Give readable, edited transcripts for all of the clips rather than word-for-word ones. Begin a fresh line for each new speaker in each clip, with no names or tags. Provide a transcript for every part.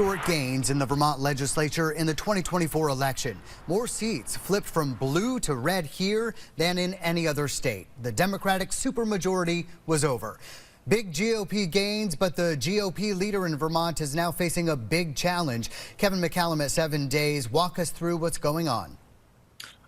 Historic gains in the Vermont legislature in the 2024 election. More seats flipped from blue to red here than in any other state. The Democratic supermajority was over. Big GOP gains, but the GOP leader in Vermont is now facing a big challenge. Kevin McCallum at 7 Days. Walk us through what's going on.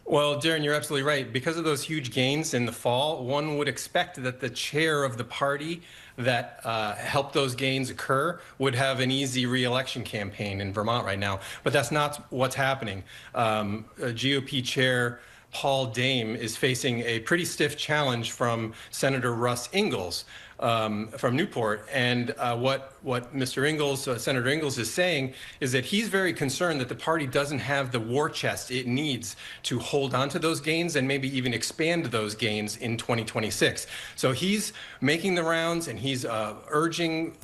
Well, Darren, you're absolutely right. Because of those huge gains in the fall, one would expect that the chair of the party that helped those gains occur would have an easy re-election campaign in Vermont right now. But that's not what's happening. GOP chair Paul Dame is facing a pretty stiff challenge from Senator Russ Ingalls from Newport. And what Mr. Ingalls, Senator Ingalls is saying is that he's very concerned that the party doesn't have the war chest it needs to hold on to those gains and maybe even expand those gains in 2026. So he's making the rounds and he's urging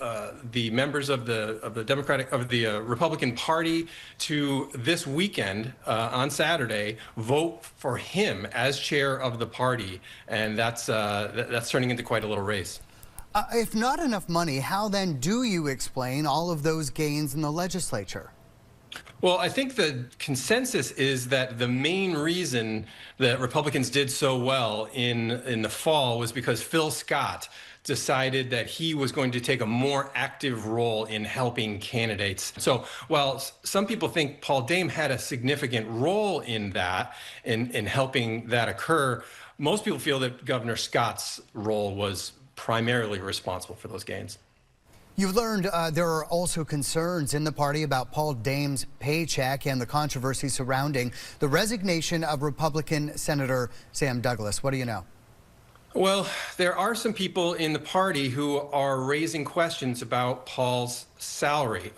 the members of the Republican Party to this weekend on Saturday vote for him as chair of the party, and that's turning into quite a little race.
If not enough money, how then do you explain all of those gains in the legislature?
Well, I think the consensus is that the main reason that Republicans did so well in the fall was because Phil Scott decided that he was going to take a more active role in helping candidates. So while some people think Paul Dame had a significant role in that, in helping that occur, most people feel that Governor Scott's role was primarily responsible for those gains.
You've learned there are also concerns in the party about Paul Dame's paycheck and the controversy surrounding the resignation of Republican Senator Sam Douglas. What do you know?
Well, there are some people in the party who are raising questions about Paul's salary.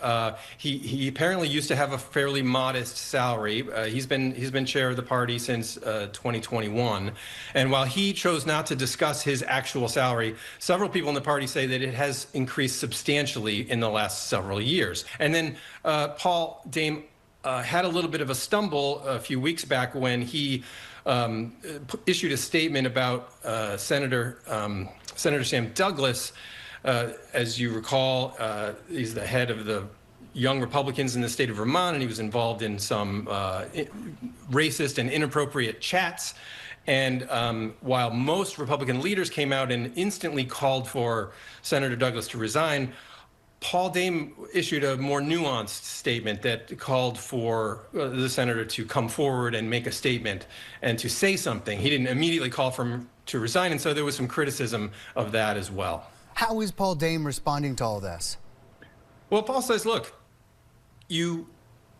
He apparently used to have a fairly modest salary. He's been chair of the party since 2021, and while he chose not to discuss his actual salary, several people in the party say that it has increased substantially in the last several years. And then Paul Dame had a little bit of a stumble a few weeks back when he issued a statement about Senator Sam Douglas. As you recall, he's the head of the Young Republicans in the state of Vermont, and he was involved in some racist and inappropriate chats. And while most Republican leaders came out and instantly called for Senator Douglas to resign, Paul Dame issued a more nuanced statement that called for the senator to come forward and make a statement and to say something. He didn't immediately call for him to resign, and so there was some criticism of that as well.
How is Paul Dame responding to all this?
Well, Paul says, look, you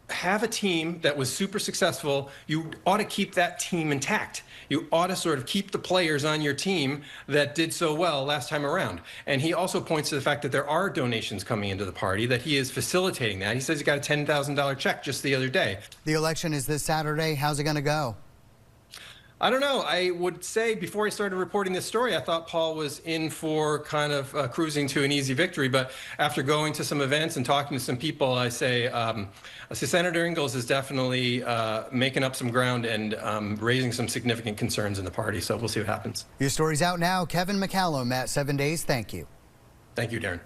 have a team that was super successful. You ought to keep that team intact. You ought to sort of keep the players on your team that did so well last time around. And he also points to the fact that there are donations coming into the party, that he is facilitating that. He says he got a $10,000 check just the other day.
The election is this Saturday. How's it going to go?
I don't know. I would say before I started reporting this story, I thought Paul was in for kind of cruising to an easy victory. But after going to some events and talking to some people, I say Senator Ingalls is definitely making up some ground and raising some significant concerns in the party. So we'll see what happens.
Your story's out now. Kevin McCallum at 7 Days. Thank you.
Thank you, Darren.